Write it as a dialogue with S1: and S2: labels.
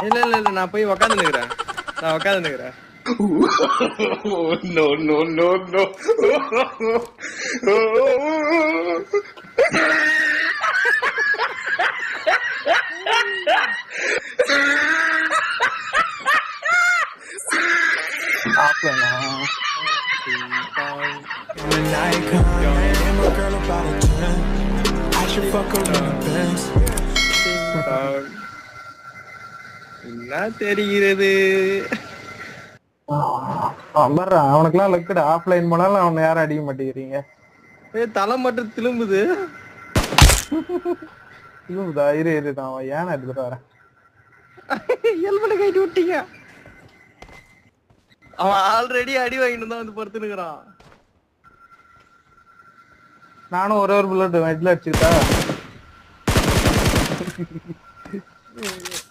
S1: இல்ல இல்ல இல்ல நான் போய் உக்காந்து நிக்கிறேன். நான் உக்காந்து நிக்கிறேன்.
S2: No, no, no, no.
S3: ஆப்லனா
S4: When I come, and my girl about a 10. I should fuck her in the Benz.
S1: என்ன தெரிகிறது?
S3: பர்றா அவனுக்குலாம் லக்குடா. ஆஃப்லைன் போனாலும் அவனை யாரும் அடிக்க மாட்டேங்கிறீங்க.
S1: தலை மட்டும் திரும்புது.
S3: இல்ல இரு நான் ஏன் எடுத்துட்டு வரேன்.
S1: ஹெல்மெட் கட்டி விட்டீங்க. அவன் ஆல்ரெடி அடி வாங்கிட்டு தான் வந்து படுத்துனுக்குறான்.
S3: நானும் ஒரு புல்லட் ஹெட்ல அடிச்சுக்கிட்டா